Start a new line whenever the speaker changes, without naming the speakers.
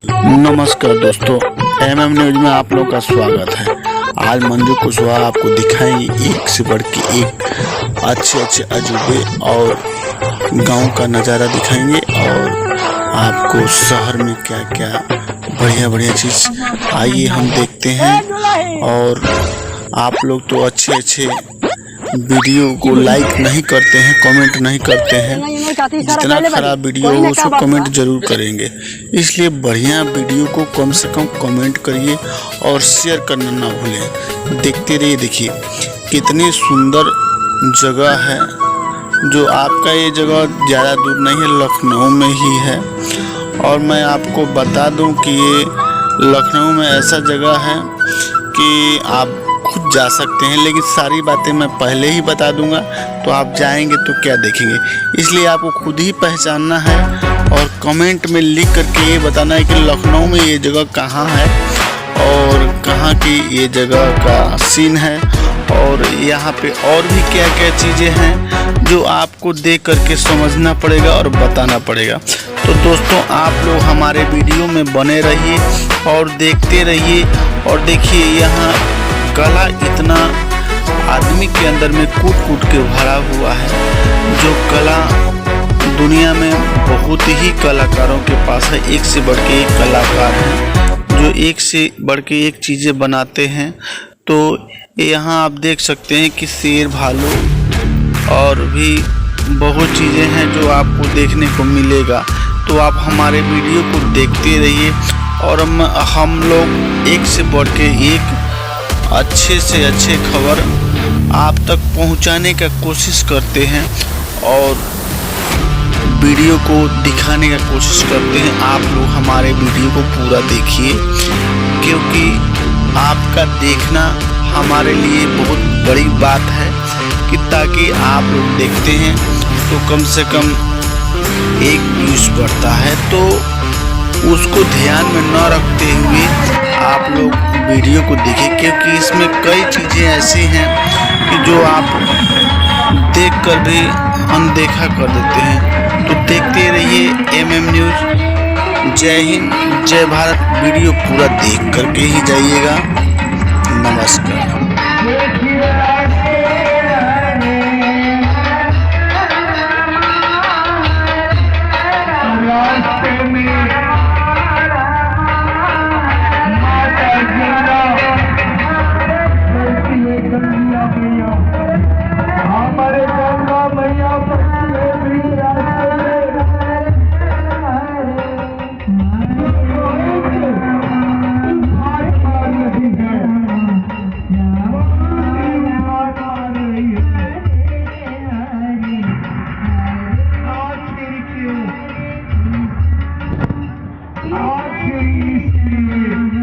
नमस्कार दोस्तों, MM news में आप लोग का स्वागत है। आज मंजू कुशवाहा आपको दिखाएंगे एक से बढ़ के एक अच्छे अजूबे और गांव का नज़ारा दिखाएंगे और आपको शहर में क्या क्या बढ़िया चीज़ आइए हम देखते हैं। और आप लोग तो अच्छे वीडियो को लाइक नहीं करते हैं, कमेंट नहीं करते हैं। जितना खराब वीडियो हो उसको कमेंट जरूर करेंगे, इसलिए बढ़िया वीडियो को कम से कम कमेंट करिए और शेयर करना ना भूलें। देखते रहिए, देखिए कितनी सुंदर जगह है। जो आपका ये जगह ज़्यादा दूर नहीं है, लखनऊ में ही है। और मैं आपको बता दूं कि ये लखनऊ में ऐसा जगह है कि आप खुद जा सकते हैं, लेकिन सारी बातें मैं पहले ही बता दूंगा तो आप जाएंगे तो क्या देखेंगे। इसलिए आपको खुद ही पहचानना है और कमेंट में लिख करके ये बताना है कि लखनऊ में ये जगह कहाँ है और कहाँ की ये जगह का सीन है और यहाँ पे और भी क्या क्या चीज़ें हैं जो आपको देख करके समझना पड़ेगा और बताना पड़ेगा। तो दोस्तों, आप लोग हमारे वीडियो में बने रहिए और देखते रहिए। और देखिए यहाँ कला इतना आदमी के अंदर में कूट के भरा हुआ है। जो कला दुनिया में बहुत ही कलाकारों के पास है, एक से बढ़ के एक कलाकार हैं जो एक से बढ़ के एक चीज़ें बनाते हैं। तो यहाँ आप देख सकते हैं कि शेर, भालू और भी बहुत चीज़ें हैं जो आपको देखने को मिलेगा। तो आप हमारे वीडियो को देखते रहिए और हम लोग एक से बढ़ के एक अच्छे से अच्छे खबर आप तक पहुंचाने का कोशिश करते हैं और वीडियो को दिखाने का कोशिश करते हैं। आप लोग हमारे वीडियो को पूरा देखिए, क्योंकि आपका देखना हमारे लिए बहुत बड़ी बात है कि ताकि आप लोग देखते हैं तो कम से कम एक व्यूज़ बढ़ता है। तो उसको ध्यान में न रखते हुए आप लोग वीडियो को देखिए, क्योंकि इसमें कई चीज़ें ऐसी हैं कि जो आप देखकर भी अनदेखा कर देते हैं। तो देखते रहिए एमएम न्यूज़। जय हिंद, जय भारत। वीडियो पूरा देख करके ही जाइएगा। नमस्कार।
आखिरी